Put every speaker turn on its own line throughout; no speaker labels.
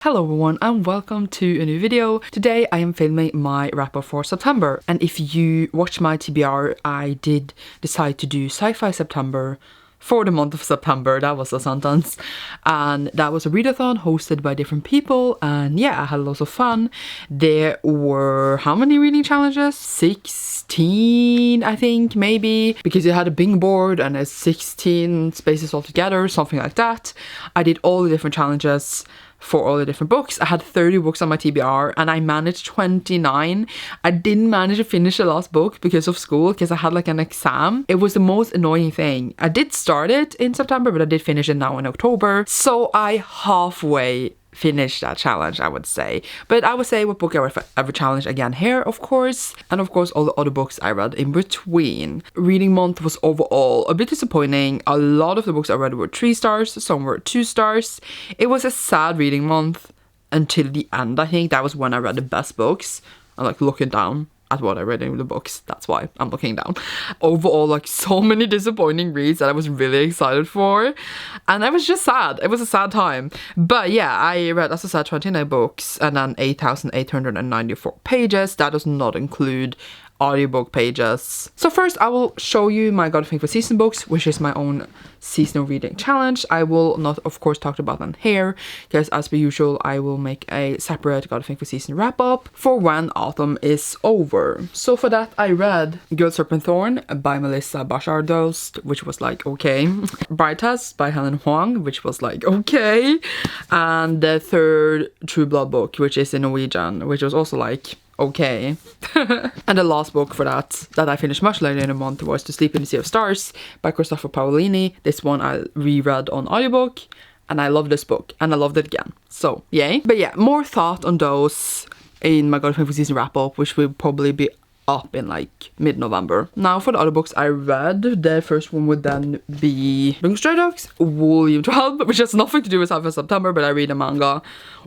Hello everyone and welcome to a new video. Today I am filming my wrap up for September, and if you watch my TBR, I did decide to do Sci-Fi September for the month of September. That was a sentence. And that was a readathon hosted by different people, and yeah, I had lots of fun. There were how many reading challenges? 16 I think, maybe, because you had a bing board and it's 16 spaces altogether, something like that. I did all the different challenges for all the different books. I had 30 books on my TBR and I managed 29. I didn't manage to finish the last book because of school, because I had like an exam. It was the most annoying thing. I did start it in September, but I did finish it now in October. So I halfway finished that challenge, I would say. But I would say what book I would ever challenge again here, of course. And of course all the other books I read in between. Reading month was overall a bit disappointing. A lot of the books I read were 3 stars, some were 2 stars. It was a sad reading month until the end. I think that was when I read the best books. I'm like looking down at what I read in the books. That's why I'm looking down. Overall, like, so many disappointing reads that I was really excited for. And I was just sad. It was a sad time. But yeah, I read, as I said, 29 books and then 8,894 pages. That does not include audiobook pages. So first I will show you my Gotathingforseason books, which is my own seasonal reading challenge. I will not, of course, talk about them here, because as per usual I will make a separate Gotathingforseason wrap up for when autumn is over. So for that I read Good Serpent Thorn by Melissa Bashar-Dost, which was like okay. Brightest by Helen Huang, which was like okay. And the third True Blood book, which is in Norwegian, which was also like okay. And the last book for that I finished much later in the month was To Sleep in the Sea of Stars by Christopher Paolini. This one I reread on audiobook and I love this book and I loved it again. So yay. But yeah, more thought on those in my Gotathingforseason wrap up, which will probably be up in like mid-November. Now for the other books I read, the first one would then be Bungo Stray Dogs Volume 12, which has nothing to do with Sci-Fi September, but I read a manga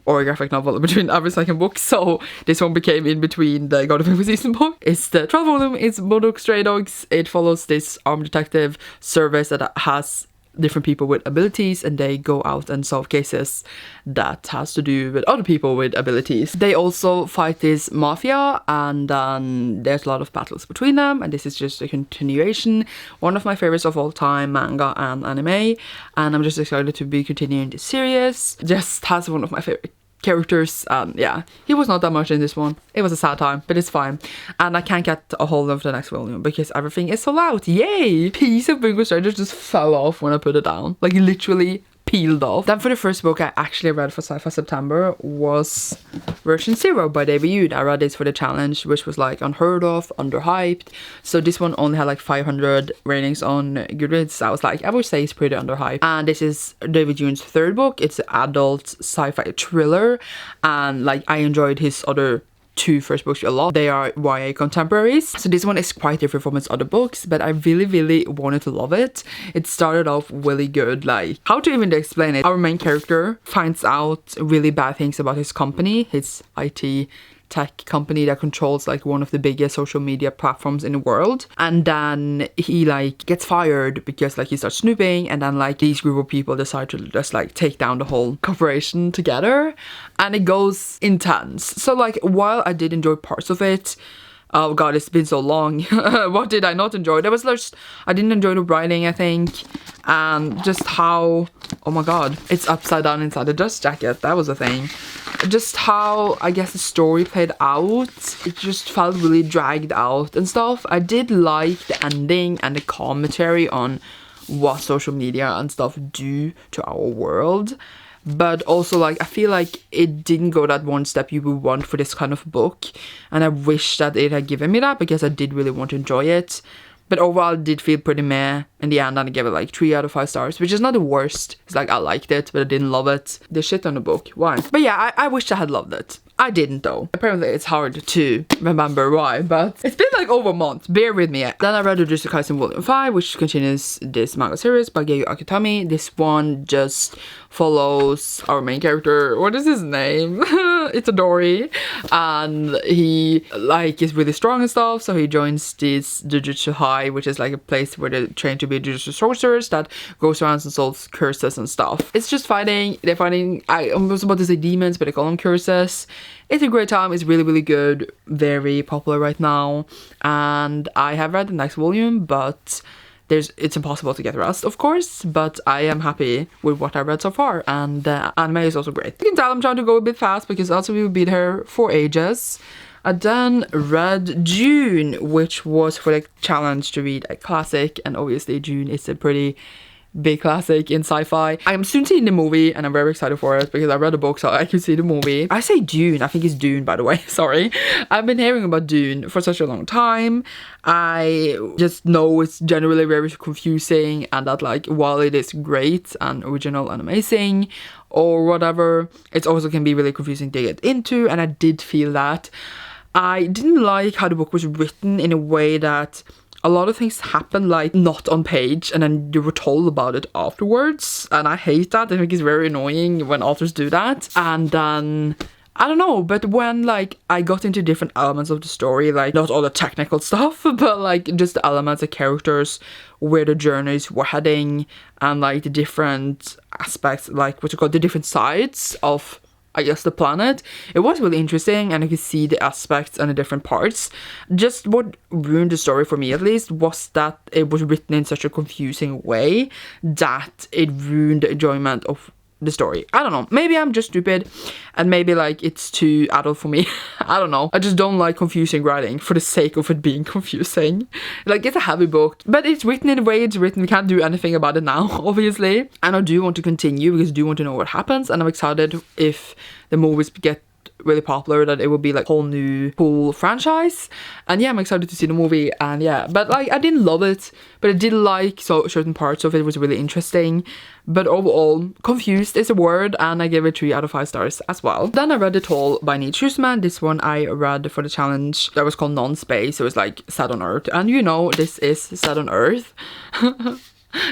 or a graphic novel between every second book, so this one became in between the Gotathingforseason book. It's the 12th volume, it's Bungo Stray Dogs. It follows this armed detective service that has different people with abilities, and they go out and solve cases that has to do with other people with abilities. They also fight this mafia, and then there's a lot of battles between them, and this is just a continuation. One of my favorites of all time, manga and anime, and I'm just excited to be continuing this series. Just has one of my favorite characters, and yeah, he was not that much in this one. It was a sad time, but it's fine. And I can't get a hold of the next volume because everything is sold out. Yay! Piece of Bungo Stray Dogs just fell off when I put it down, like literally peeled off. Then for the first book I actually read for Sci-Fi September was Version 0 by David Yude. I read this for the challenge, which was like unheard of, underhyped. So this one only had like 500 ratings on Goodreads. I was like, I would say it's pretty underhyped. And this is David Yude's third book. It's an adult sci-fi thriller, and like I enjoyed his other 2 first books a lot. They are YA contemporaries, so this one is quite different from his other books, but I really wanted to love it. It started off really good. Like, how to even explain it? Our main character finds out really bad things about his company, his IT tech company that controls like one of the biggest social media platforms in the world, and then he like gets fired because like he starts snooping, and then like these group of people decide to just like take down the whole corporation together, and it goes intense. So like while I did enjoy parts of it, oh god, it's been so long. What did I not enjoy? There was just, I didn't enjoy the writing, I think, and just how, oh my god, it's upside down inside the dust jacket. That was a thing. Just how, I guess, the story played out, it just felt really dragged out and stuff. I did like the ending and the commentary on what social media and stuff do to our world, but also like I feel like it didn't go that one step you would want for this kind of book, and I wish that it had given me that, because I did really want to enjoy it. But overall it did feel pretty meh in the end, and I gave it like 3 out of 5 stars, which is not the worst. It's like I liked it, but I didn't love it. The shit on the book, why? But yeah, I wish I had loved it. I didn't though. Apparently it's hard to remember why, but it's been like over a month. Bear with me. Then I read Jujutsu Kaisen Volume 5, which continues this manga series by Geiyu Akutami. This one just follows our main character. What is his name? It's Dory, and he like is really strong and stuff, so he joins this Jujutsu High, which is like a place where they train to be Jujutsu sorcerers that goes around and solves curses and stuff. It's just fighting. They're fighting, I was about to say demons, but they call them curses. It's a great time. It's really good, very popular right now, and I have read the next volume, but it's impossible to get the rest, of course, but I am happy with what I read so far, and the anime is also great. You can tell I'm trying to go a bit fast because also we've been here for ages. I then read Dune, which was for the challenge to read a classic, and obviously Dune is a pretty big classic in sci-fi. I am soon seeing the movie and I'm very excited for it because I read the book so I can see the movie. I say Dune, I think it's Dune by the way, sorry. I've been hearing about Dune for such a long time. I just know it's generally very confusing and that like while it is great and original and amazing or whatever, it also can be really confusing to get into, and I did feel that. I didn't like how the book was written in a way that a lot of things happen like not on page and then you were told about it afterwards, and I hate that. I think it's very annoying when authors do that. And then I don't know, but when like I got into different elements of the story, like not all the technical stuff, but like just the elements, the characters, where the journeys were heading, and like the different aspects, like what you call the different sides of, I guess, the planet. It was really interesting and I could see the aspects and the different parts. Just what ruined the story for me at least was that it was written in such a confusing way that it ruined the enjoyment of the story. I don't know, maybe I'm just stupid and maybe like it's too adult for me. I don't know, I just don't like confusing writing for the sake of it being confusing. Like, it's a heavy book, but it's written in the way it's written. We can't do anything about it now, obviously, and I do want to continue because I do want to know what happens, and I'm excited if the movies get really popular that it will be like a whole new cool franchise. And yeah, I'm excited to see the movie. And yeah, but like I didn't love it, but I did like certain parts of it. Was really interesting, but overall confused is a word, and I gave it 3 out of 5 stars as well. Then I read It All by Neil Schusterman. This one I read for the challenge that was called Non-Space. It was like set on Earth, and you know this is set on Earth.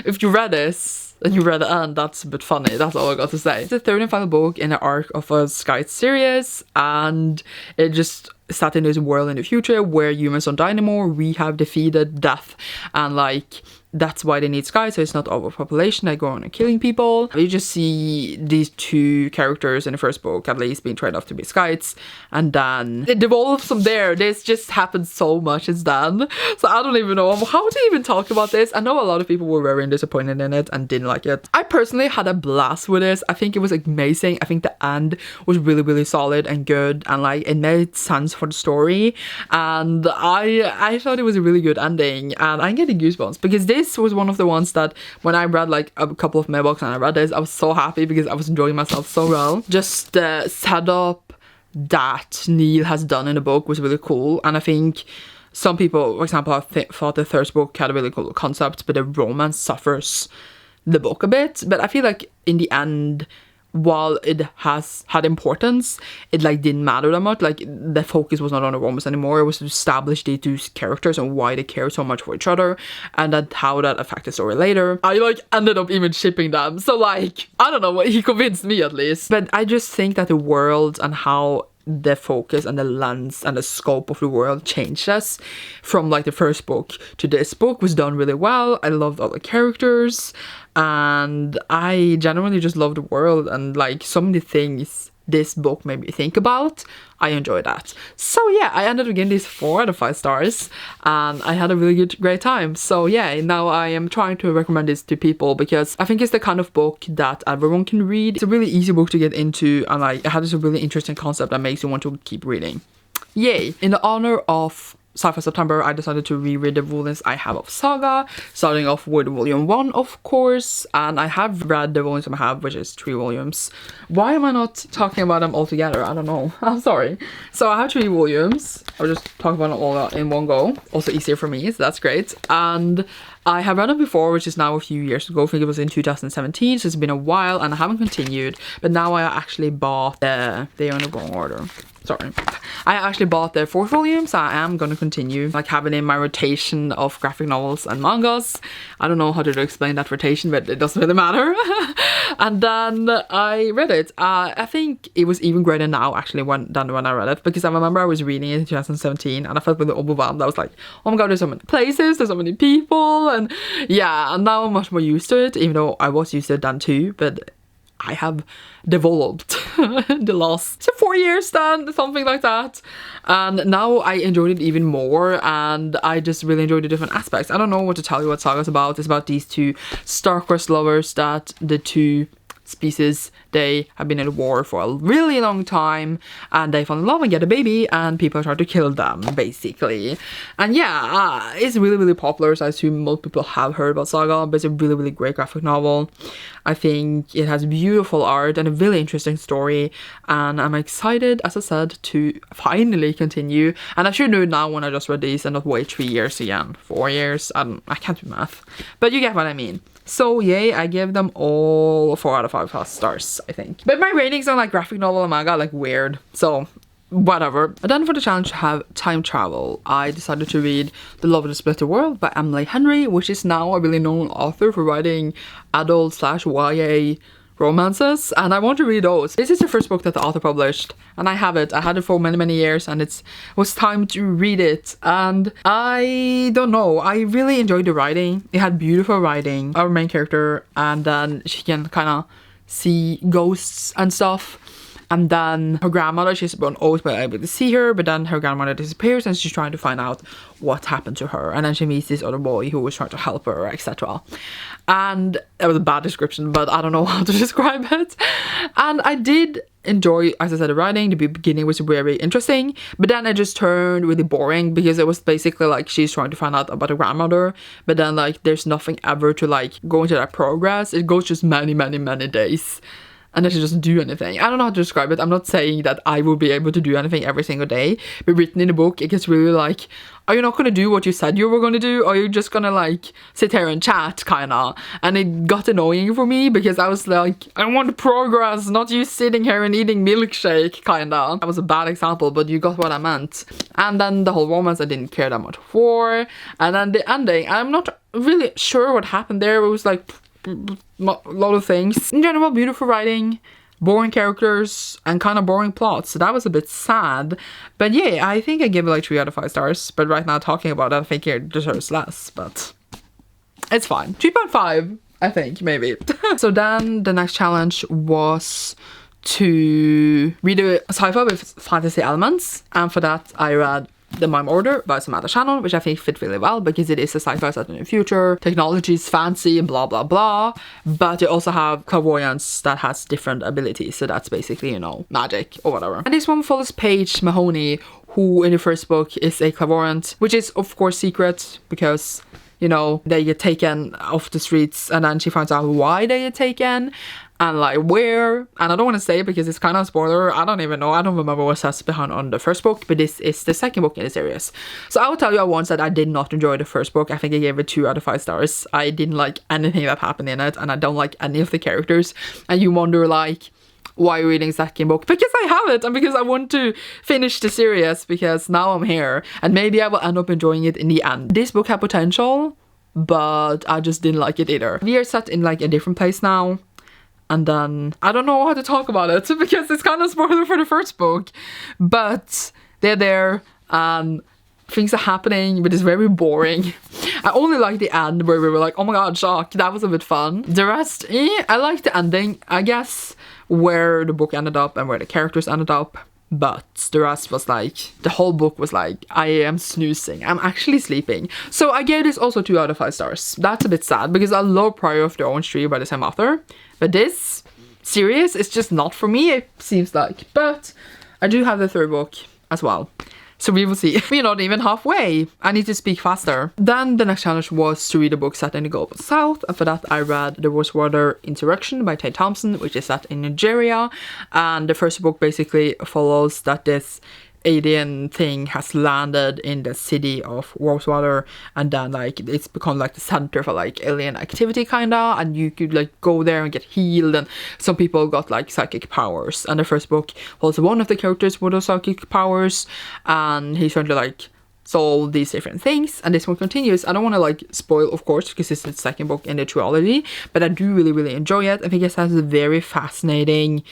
If you read this and you read the end, that's a bit funny, that's all I got to say. It's the third and final book in the arc of a Sky series, and it just set in this world in the future where humans don't die anymore. We have defeated death, and like that's why they need Sky, so it's not overpopulation. They go on and killing people. You just see these 2 characters in the first book at least being trained off to be Skites, and then it devolves from there. This just happened so much since then, so I don't even know how to even talk about this. I know a lot of people were very disappointed in it and didn't like it. I personally had a blast with this. I think it was amazing. I think the end was really solid and good, and like it made sense for the story, and I thought it was a really good ending, and I'm getting goosebumps because this was one of the ones that when I read like a couple of mailbox and I read this, I was so happy because I was enjoying myself so well. Just the setup that Neil has done in the book was really cool, and I think some people, for example, thought the third book had a really cool concept, but the romance suffers the book a bit. But I feel like in the end, while it has had importance, it like didn't matter that much. Like the focus was not on the romance anymore. It was to establish these 2 characters and why they care so much for each other, and that how that affected the story later. I like ended up even shipping them, so like I don't know, he convinced me at least. But I just think that the world and how the focus and the lens and the scope of the world changes from like the first book to this book was done really well. I loved all the characters, and I genuinely just love the world, and like so many things this book made me think about. I enjoyed that. So yeah, I ended up getting these 4 out of 5 stars, and I had a really great time. So yeah, now I am trying to recommend this to people because I think it's the kind of book that everyone can read. It's a really easy book to get into, and like it has a really interesting concept that makes you want to keep reading. Yay! In the honor of Sci-Fi September, I decided to reread the volumes I have of Saga, starting off with volume 1, of course, and I have read the volumes I have, which is 3 volumes. Why am I not talking about them all together? I don't know. I'm sorry. So I have 3 volumes. I'll just talk about them all in one go. Also easier for me, so that's great. And I have read them before, which is now a few years ago. I think it was in 2017, so it's been a while, and I haven't continued. But now I actually bought They Are in the Wrong Order. Sorry. I actually bought the 4th volume, so I am gonna continue like having in my rotation of graphic novels and mangas. I don't know how to explain that rotation, but it doesn't really matter. And then I read it. I think it was even greater now actually than when I read it, because I remember I was reading it in 2017 and I felt really overwhelmed. I was like, oh my god, there's so many places, there's so many people, and yeah, and now I'm much more used to it, even though I was used to it then too, but I have developed the last 4 years then, something like that. And now I enjoyed it even more, and I just really enjoyed the different aspects. I don't know what to tell you what Saga's about. It's about these two star-crossed lovers, that the two species, they have been in a war for a really long time, and they fall in love and get a baby, and people try to kill them basically. And yeah, it's really popular, so I assume most people have heard about Saga, but it's a really great graphic novel. I think it has beautiful art and a really interesting story, and I'm excited, as I said, to finally continue. And I should do it now when I just read these and not wait 3 years again, 4 years. I can't do math, but you get what I mean. So yay, I give them all 4 out of 5 stars, I think. But my ratings on like graphic novel and manga are like weird, so whatever. And then for the challenge to have time travel, I decided to read The Love of the Splitter World by Emily Henry, which is now a really known author for writing adult/YA romances, and I want to read those. This is the first book that the author published, and I have it. I had it for many years, and it was time to read it. And I don't know, I really enjoyed the writing. It had beautiful writing, our main character, and then she can kind of see ghosts and stuff. And then her grandmother, she's always been able to see her, but then her grandmother disappears and she's trying to find out what happened to her. And then she meets this other boy who was trying to help her, etc. And it was a bad description, but I don't know how to describe it. And I did enjoy, as I said, the writing. The beginning was very interesting, but then it just turned really boring, because it was basically like she's trying to find out about her grandmother, but then like there's nothing ever to like go into that progress. It goes just many days. And then she doesn't do anything. I don't know how to describe it. I'm not saying that I will be able to do anything every single day, but written in the book, it gets really like, are you not going to do what you said you were going to do? Or are you just going to like sit here and chat, kind of? And it got annoying for me, because I was like, I want progress, not you sitting here and eating milkshake, kind of. That was a bad example, but you got what I meant. And then the whole romance I didn't care that much for. And then the ending, I'm not really sure what happened there. It was like a lot of things. In general, beautiful writing, boring characters, and kind of boring plots, so that was a bit sad. But yeah, I think I give it like 3 out of 5 stars, but right now talking about it, I think it deserves less, but it's fine. 3.5, I think, maybe. So then the next challenge was to read a sci-fi with fantasy elements, and for that I read The Mime Order by Samantha Shannon, which I think fit really well, because it is a sci-fi set in the future, technology is fancy and blah blah, but you also have clairvoyance that has different abilities, so that's basically, you know, magic or whatever. And this one follows Paige Mahoney, who in the first book is a clairvoyant, which is of course secret, because, you know, they get taken off the streets, and then she finds out why they get taken, and like where, and I don't want to say it because it's kind of a spoiler. I don't even know, I don't remember what says behind on the first book, but this is the second book in the series. So I will tell you at once that I did not enjoy the first book. I think I gave it 2 out of 5 stars. I didn't like anything that happened in it, and I don't like any of the characters, and you wonder like, why are you reading the second book? Because I have it, and because I want to finish the series, because now I'm here, and maybe I will end up enjoying it in the end. This book had potential, but I just didn't like it either. We are set in like a different place now. And then, I don't know how to talk about it, because it's kind of spoiler for the first book. But they're there, and things are happening, but it's very boring. I only like the end, where we were like, oh my god, shock, that was a bit fun. The rest, I like the ending, I guess, where the book ended up and where the characters ended up. But the rest was like, the whole book was like, I am snoozing, I'm actually sleeping. So I gave this also 2 out of 5 stars. That's a bit sad, because I love Priory of the Orange Tree by the same author. But this series is just not for me, it seems like. But I do have the third book as well, so we will see. We're not even halfway. I need to speak faster. Then the next challenge was to read a book set in the Global South, and for that I read The Rosewater Insurrection by Tate Thompson, which is set in Nigeria. And the first book basically follows that this alien thing has landed in the city of Rosewater, and then like it's become like the center for like alien activity kinda, and you could like go there and get healed, and some people got like psychic powers. And the first book was one of the characters with those psychic powers, and he's trying to like solve these different things, and this one continues. I don't want to like spoil, of course, because it's the second book in the trilogy, but I do really enjoy it. I think it has a very fascinating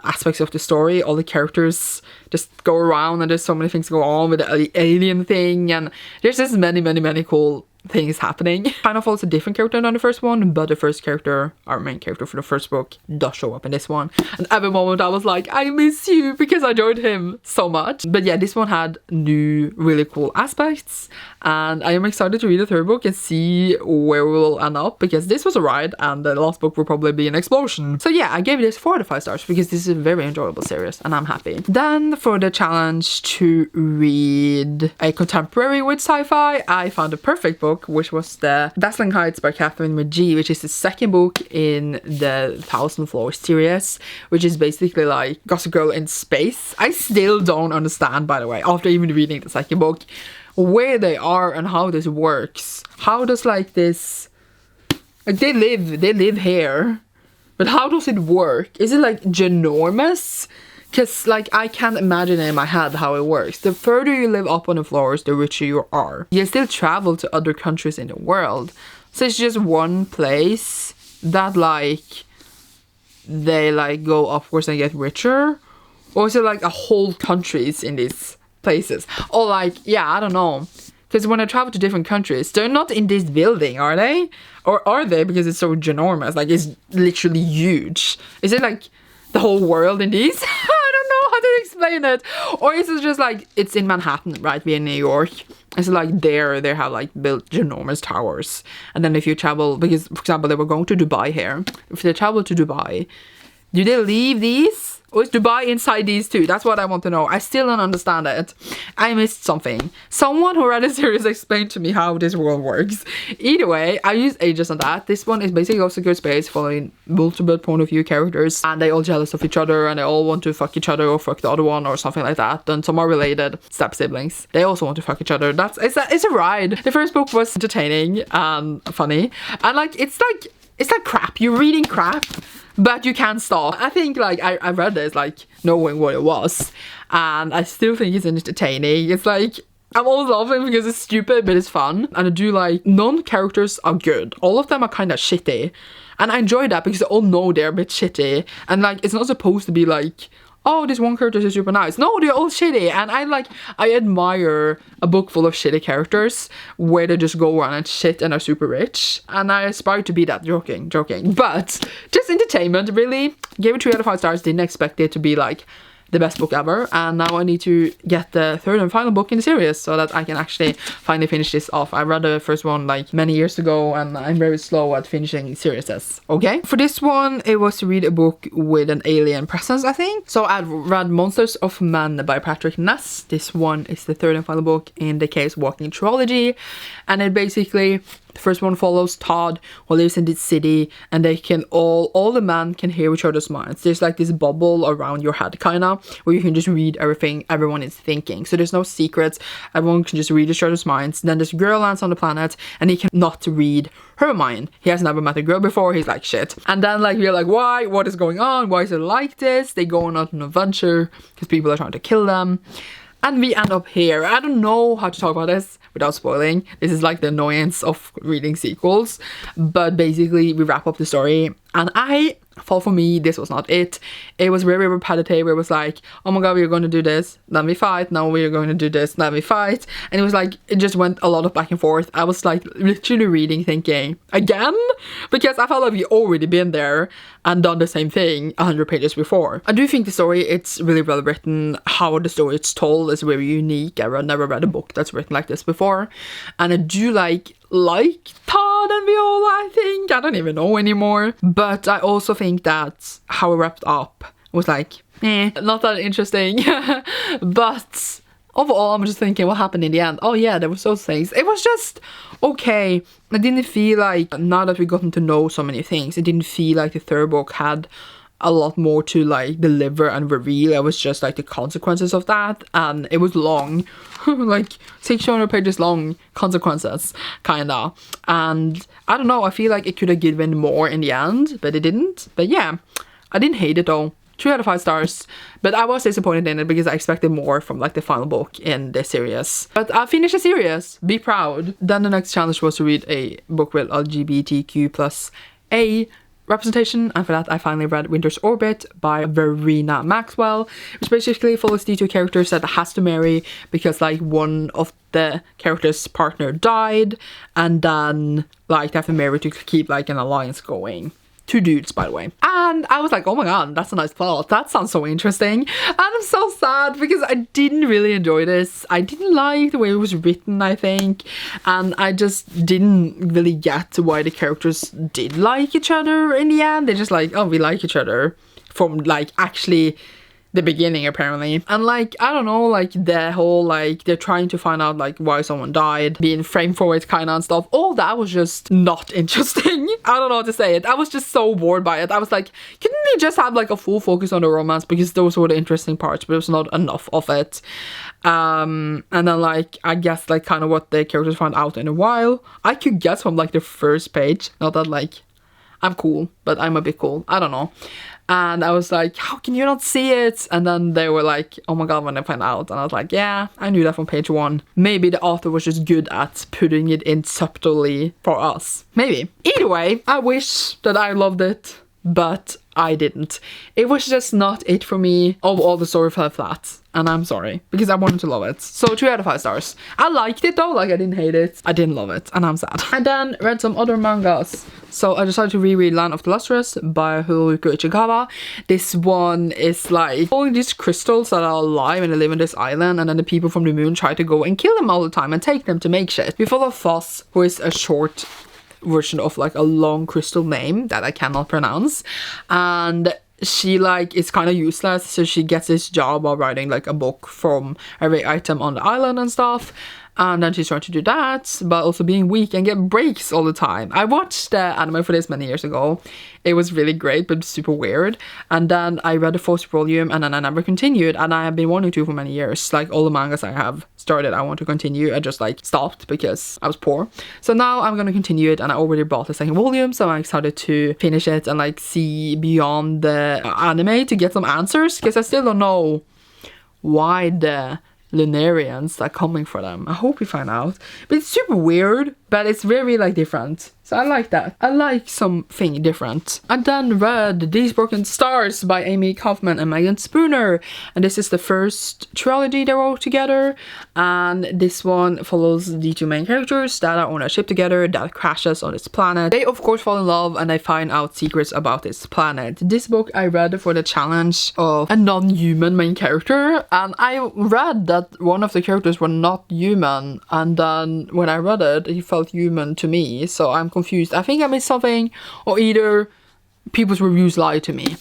aspects of the story. All the characters just go around, and there's so many things go on with the alien thing, and there's just many cool things happening. Kind of follows a different character than the first one, but the first character, our main character for the first book, does show up in this one. And every moment I was like, I miss you, because I enjoyed him so much. But yeah, this one had new really cool aspects, and I am excited to read the third book and see where we'll end up, because this was a ride and the last book will probably be an explosion. So yeah, I gave this 4 out of 5 stars because this is a very enjoyable series and I'm happy. Then for the challenge to read a contemporary with sci-fi, I found a perfect book, which was the Dazzling Heights by Catherine McGee, which is the second book in the 1,000 Floors series, which is basically like Gossip Girl in space. I still don't understand, by the way, after even reading the second book, where they are and how this works. How does like this, like they live here, but how does it work? Is it like ginormous? Because like I can't imagine in my head how it works. The further you live up on the floors, the richer you are. You still travel to other countries in the world, so it's just one place that like they like go upwards and get richer, or is it like a whole countries in these places? Or like, yeah, I don't know, because when I travel to different countries, they're not in this building, are they? Or are they, because it's so ginormous, like it's literally huge? Is it like the whole world in these? I don't know how to explain it. Or is it just like it's in Manhattan, right? We're in New York. It's like there they have like built ginormous towers, and then if you travel, because for example they were going to Dubai here, if they travel to Dubai, do they leave these? Or is Dubai inside these two? That's what I want to know. I still don't understand it. I missed something. Someone who read the series explained to me how this world works. Either way, I used ages on that. This one is basically also good space, following multiple point of view characters, and they all jealous of each other, and they all want to fuck each other or fuck the other one or something like that. And some are related step siblings. They also want to fuck each other. It's a ride. The first book was entertaining and funny, and like it's like crap. You're reading crap, but you can't stop. I think like I read this like knowing what it was, and I still think it's entertaining. It's like I'm always laughing because it's stupid, but it's fun. And I do like, none characters are good. All of them are kind of shitty, and I enjoy that because they all know they're a bit shitty, and like it's not supposed to be like, oh, this one character is super nice. No, they're all shitty. And I admire a book full of shitty characters where they just go around and shit and are super rich. And I aspire to be that. Joking. But just entertainment, really. Gave it 3 out of 5 stars. Didn't expect it to be like the best book ever, and now I need to get the third and final book in the series so that I can actually finally finish this off. I read the first one like many years ago, and I'm very slow at finishing series. Okay, for this one it was to read a book with an alien presence, I think. So I read Monsters of Men by Patrick Ness. This one is the third and final book in the Case Walking trilogy, and it basically, the first one follows Todd, who lives in this city, and they can all the men can hear each other's minds. There's like this bubble around your head kinda, where you can just read everything everyone is thinking. So there's no secrets, everyone can just read each other's minds. Then this girl lands on the planet, and he cannot read her mind. He has never met a girl before, he's like, shit. And then like we're like, why? What is going on? Why is it like this? They go on an adventure, because people are trying to kill them. And we end up here. I don't know how to talk about this without spoiling. This is like the annoyance of reading sequels. But basically, we wrap up the story. And for me, this was not it. It was very repetitive. It was like, oh my god, we're going to do this, then we fight. Now we're going to do this, then we fight. And it was like, it just went a lot of back and forth. I was like literally reading thinking, again? Because I felt like we already been there and done the same thing 100 pages before. I do think the story, it's really well written. How the story is told is very unique. I've never read a book that's written like this before. And I do like Todd and Viola, I think. I don't even know anymore. But I also think that how it wrapped up was like, not that interesting. But overall, I'm just thinking, what happened in the end? Oh yeah, there was those things. It was just okay. I didn't feel like, now that we've gotten to know so many things, it didn't feel like the third book had a lot more to like deliver and reveal. It was just like the consequences of that, and it was long, like 600 pages long consequences, kinda. And I don't know, I feel like it could have given more in the end, but it didn't. But yeah, I didn't hate it though. 3 out of 5 stars, but I was disappointed in it because I expected more from like the final book in this series. But I finished the series, be proud. Then the next challenge was to read a book with LGBTQ+A representation, and for that I finally read Winter's Orbit by Verena Maxwell, which basically follows the 2 characters that has to marry because like one of the characters' partner died, and then like they have to marry to keep like an alliance going. 2 dudes, by the way. And I was like, oh my god, that's a nice plot. That sounds so interesting. And I'm so sad because I didn't really enjoy this. I didn't like the way it was written, I think. And I just didn't really get why the characters did like each other in the end. They're just like, oh, we like each other. From like actually the beginning, apparently. And like, I don't know, like the whole like they're trying to find out like why someone died, being framed for it kind of and stuff, all that was just not interesting. I don't know how to say it. I was just so bored by it. I was like, couldn't they just have like a full focus on the romance, because those were the interesting parts, but it was not enough of it. And then like I guess like kind of what the characters found out in a while, I could guess from like the first page, not that like I'm cool, but I'm a bit cool, I don't know. And I was like, how can you not see it? And then they were like, oh my god, when I find out. And I was like, yeah, I knew that from page 1. Maybe the author was just good at putting it in subtly for us. Maybe. Either way, I wish that I loved it, but I didn't. It was just not it for me. All the story fell flat. And I'm sorry, because I wanted to love it. So 3 out of 5 stars. I liked it though, like I didn't hate it. I didn't love it, and I'm sad. And then read some other mangas. So I decided to reread Land of the Lustrous by Haruko Ichikawa. This one is like all these crystals that are alive and they live on this island, and then the people from the moon try to go and kill them all the time and take them to make shit. We follow Faes, who is a short version of like a long crystal name that I cannot pronounce, and she like is kind of useless, so she gets this job of writing like a book from every item on the island and stuff. And then she's trying to do that, but also being weak and get breaks all the time. I watched the anime for this many years ago. It was really great, but super weird. And then I read the 4th volume, and then I never continued. And I have been wanting to for many years. Like all the mangas I have started, I want to continue. I just like stopped because I was poor. So now I'm gonna continue it, and I already bought the 2nd volume. So I'm excited to finish it and like see beyond the anime to get some answers, because I still don't know why the Lunarians are coming for them. I hope we find out. But it's super weird, but it's very like different. So I like that. I like something different. I then read These Broken Stars by Amy Kaufman and Megan Spooner. And this is the first trilogy they wrote together. And this one follows the 2 main characters that are on a ship together that crashes on this planet. They of course fall in love and they find out secrets about this planet. This book I read for the challenge of a non-human main character. And I read that one of the characters were not human. And then when I read it, he felt human to me. So I'm confused. I think I missed something, or either people's reviews lied to me.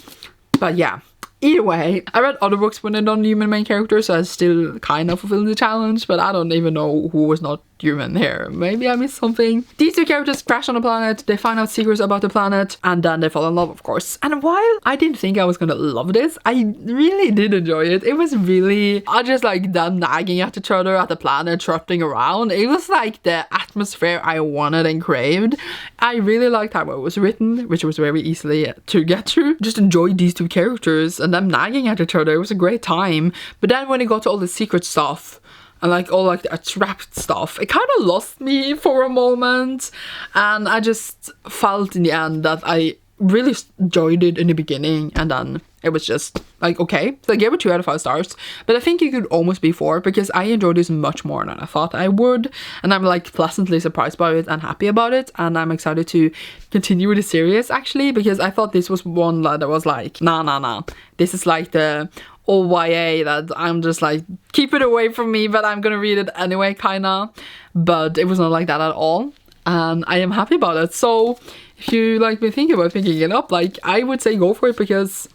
But yeah, either way, I read other books with a non-human main character, so I still kind of fulfilled the challenge, but I don't even know who was not human here. Maybe I missed something. These 2 characters crash on a planet, they find out secrets about the planet, and then they fall in love, of course. And while I didn't think I was gonna love this, I really did enjoy it. It was really, I just like them nagging at each other at the planet, trotting around. It was like the atmosphere I wanted and craved. I really liked how it was written, which was very easily to get through. Just enjoyed these 2 characters and them nagging at each other. It was a great time. But then when it got to all the secret stuff, and like all like the trapped stuff, it kind of lost me for a moment, and I just felt in the end that I really enjoyed it in the beginning, and then it was just like okay. So I gave it 2 out of 5 stars, but I think it could almost be 4 because I enjoyed this much more than I thought I would, and I'm like pleasantly surprised by it and happy about it, and I'm excited to continue with the series actually, because I thought this was one that was like nah, this is like the old YA that I'm just like, keep it away from me, but I'm gonna read it anyway, kinda. But it was not like that at all, and I am happy about it. So if you like been thinking about picking it up, like I would say go for it, because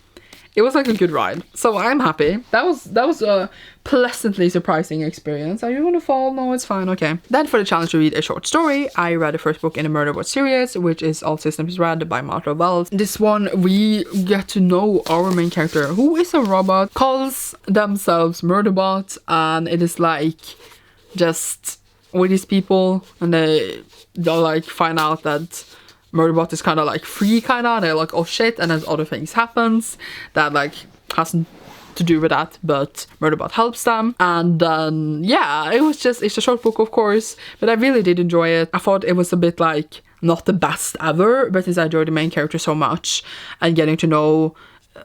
it was like a good ride. So I'm happy. That was a pleasantly surprising experience. Are you gonna fall? No, it's fine. Okay. Then for the challenge to read a short story, I read the first book in the Murder Board series, which is All Systems Red by Martha Wells. This one, we get to know our main character, who is a robot, calls themselves Murderbot, and it is like just with these people, and they'll like find out that Murderbot is kind of like free, kind of. They're like, oh shit, and then other things happens that like hasn't to do with that, but Murderbot helps them. And then yeah, it's a short book, of course, but I really did enjoy it. I thought it was a bit like not the best ever, but since I enjoyed the main character so much and getting to know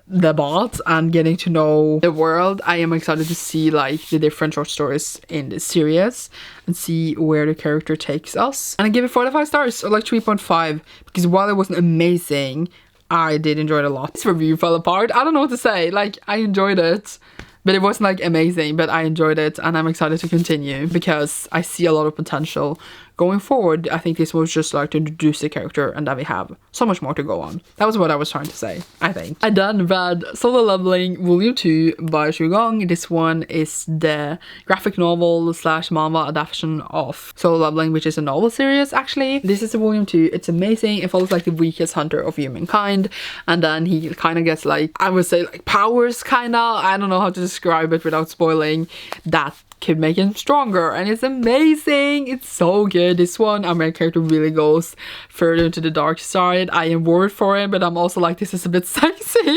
the bot and getting to know the world, I am excited to see like the different short stories in this series and see where the character takes us. And I give it 4 out of 5 stars, or like 3.5, because while it wasn't amazing, I did enjoy it a lot. This review fell apart. I don't know what to say. Like, I enjoyed it, but it wasn't like amazing, but I enjoyed it, and I'm excited to continue because I see a lot of potential going forward. I think this was just like to introduce the character, and that we have so much more to go on. That was what I was trying to say, I think. I then read Solo Leveling Volume 2 by Shugong. This one is the graphic novel / manga adaptation of Solo Leveling, which is a novel series actually. This is a Volume 2. It's amazing. It follows like the weakest hunter of humankind, and then he kind of gets like, I would say like powers kind of. I don't know how to describe it without spoiling that could make him stronger, and it's amazing. It's so good. This one, our main character really goes further into the dark side. I am worried for him, but I'm also like, this is a bit sexy.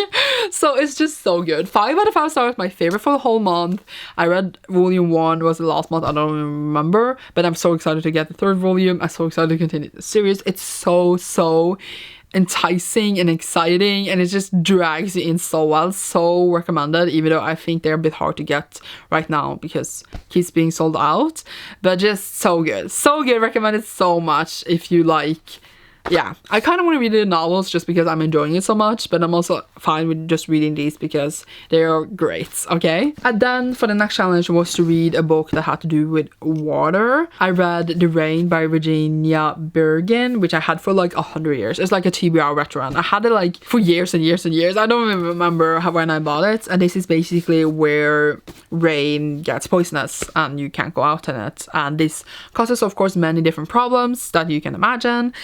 So it's just so good. 5 out of 5 stars, my favorite for the whole month. I read volume 1 was the last month, I don't remember, but I'm so excited to get the 3rd volume. I'm so excited to continue the series. It's so enticing and exciting, and it just drags you in so well. So recommended, even though I think they're a bit hard to get right now because keeps being sold out, but just so good, recommended so much if you like. Yeah, I kind of want to read the novels just because I'm enjoying it so much, but I'm also fine with just reading these because they're great, okay? And then for the next challenge was to read a book that had to do with water. I read The Rain by Virginia Bergen, which I had for like 100 years. It's like a TBR veteran. I had it like for years and years and years. I don't even remember when I bought it. And this is basically where rain gets poisonous and you can't go out in it. And this causes, of course, many different problems that you can imagine.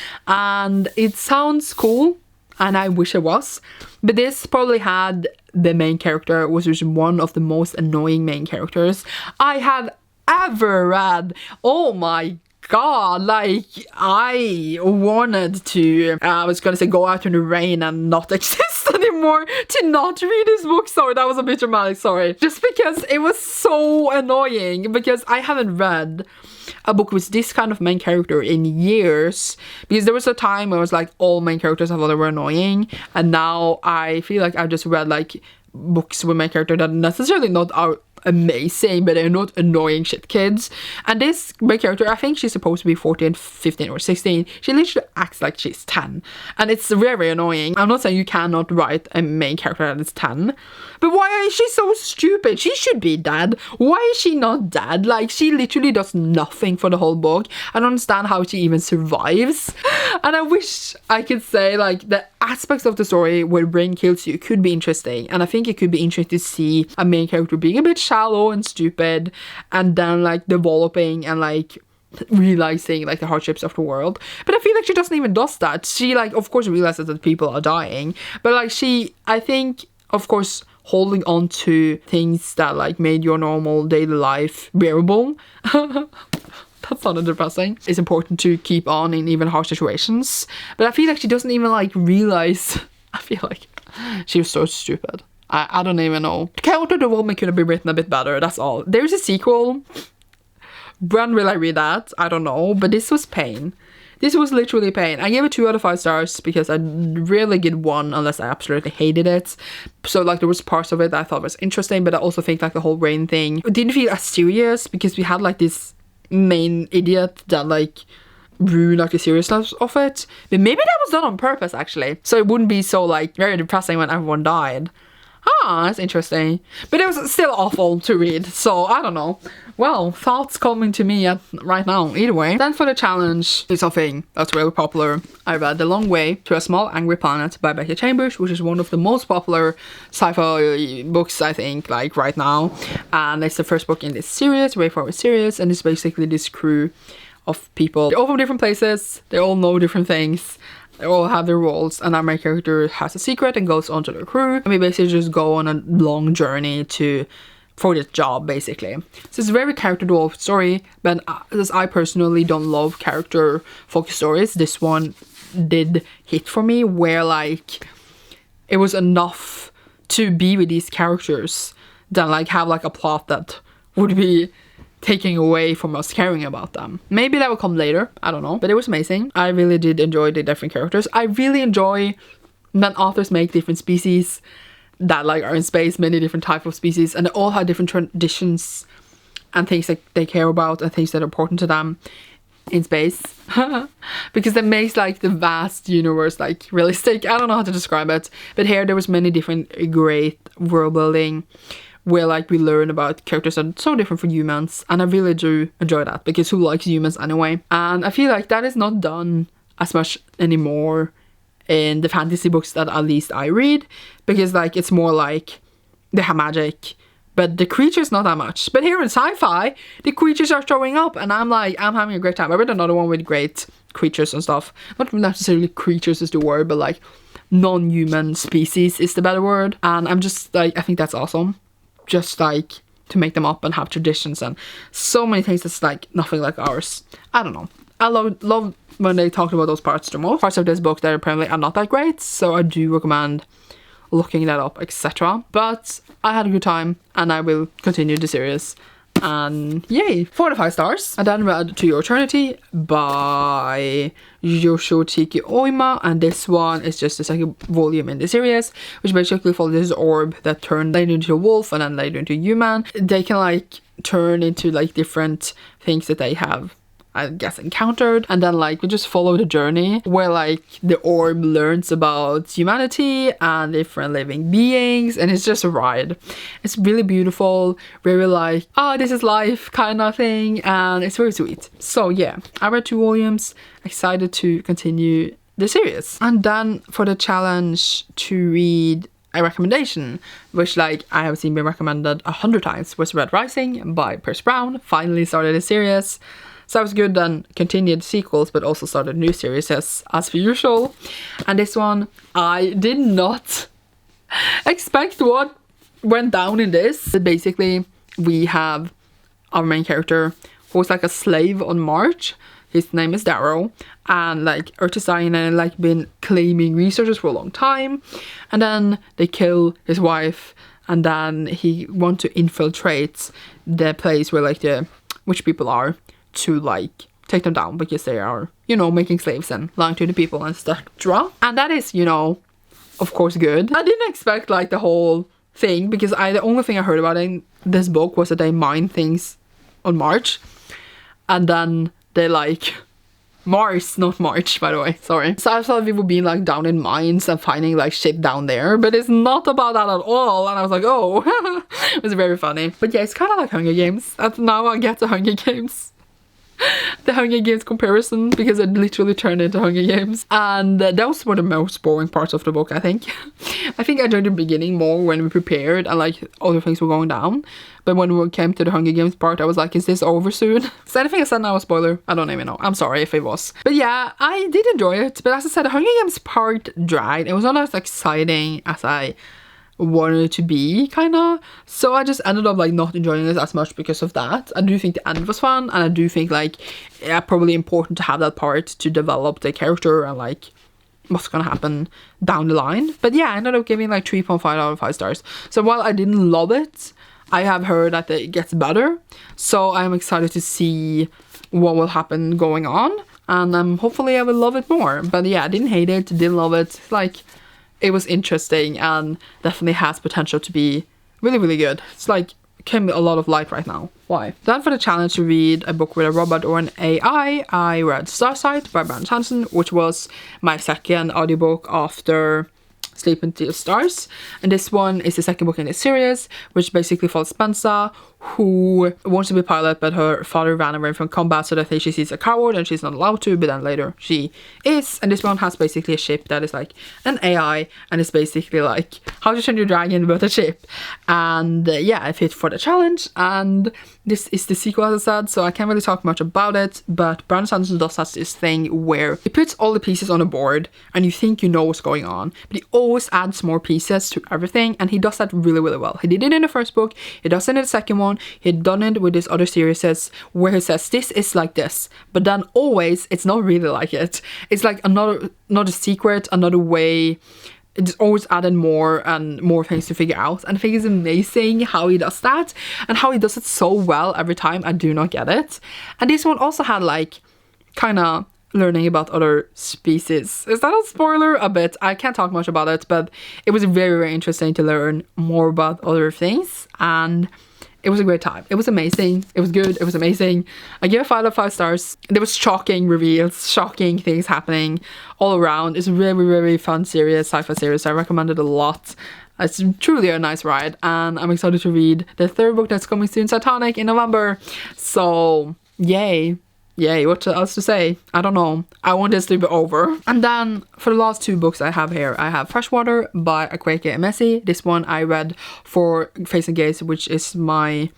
And it sounds cool, and I wish it was, but this probably had the main character, which was one of the most annoying main characters I have ever read. Oh my god, like I wanted to, I was gonna say go out in the rain and not exist anymore to not read this book. Sorry, that was a bit dramatic, sorry. Just because it was so annoying, because I haven't read a book with this kind of main character in years, because there was a time where it was like all main characters I thought they were annoying, and now I feel like I've just read like books with main character that necessarily not are amazing, but they're not annoying shit kids. And this main character, I think she's supposed to be 14, 15 or 16. She literally acts like she's 10, and it's very annoying. I'm not saying you cannot write a main character that is 10, but why is she so stupid? She should be dead. Why is she not dead? Like, she literally does nothing for the whole book. I don't understand how she even survives. And I wish I could say like the aspects of the story where Brain kills you could be interesting, and I think it could be interesting to see a main character being a bit shallow and stupid, and then like developing and like realizing like the hardships of the world. But I feel like she doesn't even does that. She like of course realizes that people are dying, but like she, I think, of course, holding on to things that like made your normal daily life bearable. That sounded depressing. It's important to keep on in even harsh situations. But I feel like she doesn't even like realize. I feel like she was so stupid. I don't even know. The character development could have been written a bit better, that's all. There's a sequel. When will I read that? I don't know. But this was pain. This was literally pain. I gave it 2 out of 5 stars because I rarely get 1 unless I absolutely hated it. So like there was parts of it that I thought was interesting, but I also think like the whole rain thing didn't feel as serious because we had like this main idiot that like ruined like the seriousness of it. But maybe that was done on purpose actually, so it wouldn't be so like very depressing when everyone died. Ah, that's interesting. But it was still awful to read, so I don't know. Well, thoughts coming to me right now, either way. Then for the challenge, is something that's really popular. I read The Long Way to a Small Angry Planet by Becky Chambers, which is one of the most popular sci-fi books, I think, like right now. And it's the first book in this series, Way Forward series, and it's basically this crew of people. They're all from different places, they all know different things. They all have their roles, and our main character has a secret and goes on to their crew. And we basically just go on a long journey for this job, basically. So it's a very character-developed story, but as I personally don't love character-focused stories, this one did hit for me, where like it was enough to be with these characters than like have like a plot that would be taking away from us caring about them. Maybe that will come later, I don't know, but it was amazing. I really did enjoy the different characters. I really enjoy when authors make different species that like are in space, many different types of species, and they all have different traditions and things that they care about and things that are important to them in space. Because that makes like the vast universe like realistic. I don't know how to describe it, but here there was many different great world building where like we learn about characters that are so different from humans, and I really do enjoy that, because who likes humans anyway? And I feel like that is not done as much anymore in the fantasy books that at least I read, because like it's more like they have magic, but the creatures not that much. But here in sci-fi, the creatures are showing up, and I'm like, I'm having a great time. I read another one with great creatures and stuff. Not necessarily creatures is the word, but like non-human species is the better word. And I'm just like, I think that's awesome. Just like to make them up and have traditions and so many things that's like nothing like ours. I don't know. I love when they talked about those parts the most. Parts of this book that apparently are not that great, so I do recommend looking that up, etc. But I had a good time, and I will continue the series. And yay! 4 out of 5 stars. I then read To Your Eternity by Yoshotiki Oima, and this one is just the second volume in the series, which basically follows this orb that turned later into a wolf and then later into a human. They can like turn into like different things that they have, I guess, encountered, and then like we just follow the journey where like the orb learns about humanity and different living beings, and it's just a ride. It's really beautiful, very like, oh, this is life kind of thing, and it's very sweet. So yeah, I read 2 volumes, excited to continue the series. And then for the challenge to read a recommendation, which like I have seen been recommended 100 times, was Red Rising by Pierce Brown. Finally started a series. So it was good, then continued sequels, but also started new series as per usual. And this one, I did not expect what went down in this. But basically, we have our main character who's like a slave on March. His name is Darrow, and like Earth is dying, and like been claiming resources for a long time. And then they kill his wife, and then he wants to infiltrate the place where like the witch people are, to like take them down, because they are, you know, making slaves and lying to the people and etc. And that is, you know, of course good. I didn't expect like the whole thing, because the only thing I heard about in this book was that they mine things on March, and then they like Mars, not March, by the way, sorry. So I thought people being like down in mines and finding like shit down there, but it's not about that at all. And I was like, oh, it was very funny. But yeah, it's kind of like Hunger Games. And now I get the Hunger Games. The Hunger Games comparison, because it literally turned into Hunger Games. And those were the most boring parts of the book, I think. I think I enjoyed the beginning more when we prepared and like other things were going down. But when we came to the Hunger Games part, I was like, is this over soon? Is anything I said now a spoiler? I don't even know. I'm sorry if it was. But yeah, I did enjoy it. But as I said, the Hunger Games part dragged. It was not as exciting as I wanted it to be, kind of. So I just ended up like not enjoying it as much because of that. I do think the end was fun, and I do think like, yeah, probably important to have that part to develop the character and like what's gonna happen down the line. But yeah, I ended up giving like 3.5 out of 5 stars. So while I didn't love it, I have heard that it gets better, so I'm excited to see what will happen going on, and hopefully I will love it more. But yeah, I didn't hate it, didn't love it. Like, it was interesting and definitely has potential to be really, really good. It's like, came a lot of light right now. Why? Then for the challenge to read a book with a robot or an AI, I read Starsight by Brandon Sanderson, which was my second audiobook after Sleep Until Stars. And this one is the second book in this series, which basically follows Spencer, who wants to be a pilot, but her father ran away from combat, so that she sees a coward and she's not allowed to, but then later she is. And this one has basically a ship that is like an AI, and it's basically like how to train your dragon but a ship. And yeah, I fit for the challenge, and this is the sequel, as I said, so I can't really talk much about it, but Brandon Sanderson does have this thing where he puts all the pieces on a board and you think you know what's going on, but he always adds more pieces to everything, and he does that really, really well. He did it in the first book, he does it in the second one, he'd done it with his other series where he says this is like this, but then always it's not really like it. It's like another secret, another way. It's always added more and more things to figure out, and I think it's amazing how he does that and how he does it so well every time. I do not get it. And this one also had like kind of learning about other species. Is that a spoiler? A bit. I can't talk much about it, but it was very, very interesting to learn more about other things, and it was a great time. It was amazing. It was good. It was amazing. I give it 5 out of 5 stars. There was shocking reveals, shocking things happening all around. It's a really, really fun series, sci-fi series. I recommend it a lot. It's truly a nice ride, and I'm excited to read the third book that's coming soon, Satanic, in November. So, yay. Yay, what else to say? I don't know. I want this to be over. And then for the last 2 books I have here, I have Freshwater by Akwaeke Emesi. This one I read for Faes and Gaze, which is my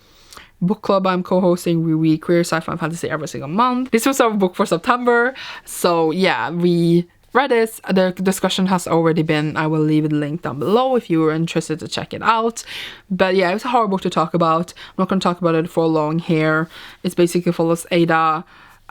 book club I'm co-hosting. We read queer sci-fi and fantasy every single month. This was our book for September. So yeah, we read this. The discussion has already been. I will leave a link down below if you were interested to check it out. But yeah, it's a hard book to talk about. I'm not going to talk about it for long here. It basically follows Ada,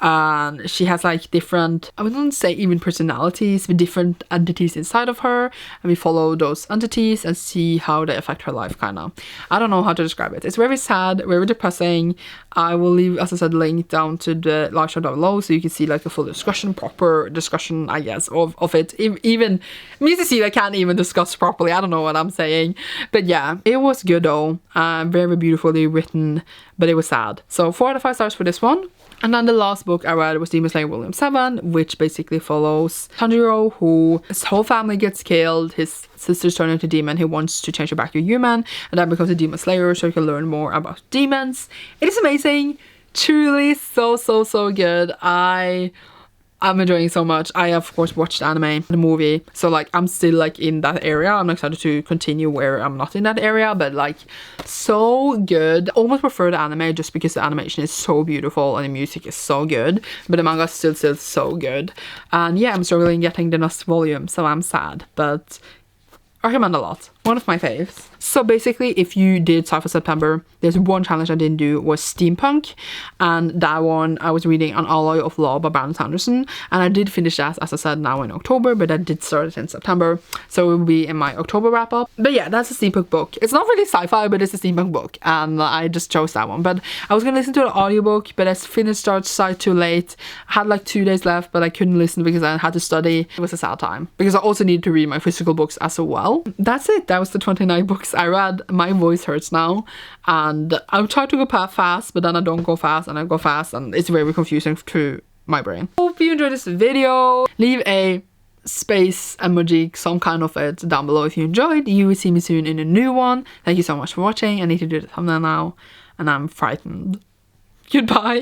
and she has like different, I wouldn't say even personalities, but different entities inside of her, and we follow those entities and see how they affect her life, kind of. I don't know how to describe it. It's very sad, very depressing. I will leave, as I said, link down to the live show down below so you can see like a full discussion, proper discussion, I guess, of it. Even me to see, I can't even discuss properly. I don't know what I'm saying, but yeah, it was good though. Very beautifully written, but it was sad. So 4 out of 5 stars for this one. And then the last book I read was Demon Slayer Volume 7, which basically follows Tanjiro, who his whole family gets killed, his sister's turned into a demon, he wants to change her back to human, and then becomes a demon slayer so he can learn more about demons. It is amazing, truly so good. I'm enjoying it so much. I of course watched the anime, the movie, so like I'm still like in that area. I'm excited to continue where I'm not in that area, but like so good. I almost prefer the anime just because the animation is so beautiful and the music is so good, but the manga is still so good. And yeah, I'm struggling getting the next volume, so I'm sad, but I recommend a lot. One of my faves. So basically, if you did Sci-Fi September, there's one challenge I didn't do was steampunk, and that one I was reading An Alloy of Law by Brandon Sanderson, and I did finish that, as I said, now in October, but I did start it in September, so it will be in my October wrap up. But yeah, that's a steampunk book. It's not really sci-fi, but it's a steampunk book, and I just chose that one. But I was gonna listen to the audiobook, but I finished Starsight too late. I had like 2 days left, but I couldn't listen because I had to study. It was a sad time because I also needed to read my physical books as well. That's it. That was the 29 books I read. My voice hurts now, and I try to go fast, but then I don't go fast, and I go fast, and it's very confusing to my brain. Hope you enjoyed this video. Leave a space emoji, some kind of it, down below if you enjoyed. You will see me soon in a new one. Thank you so much for watching. I need to do the thumbnail now, and I'm frightened. Goodbye.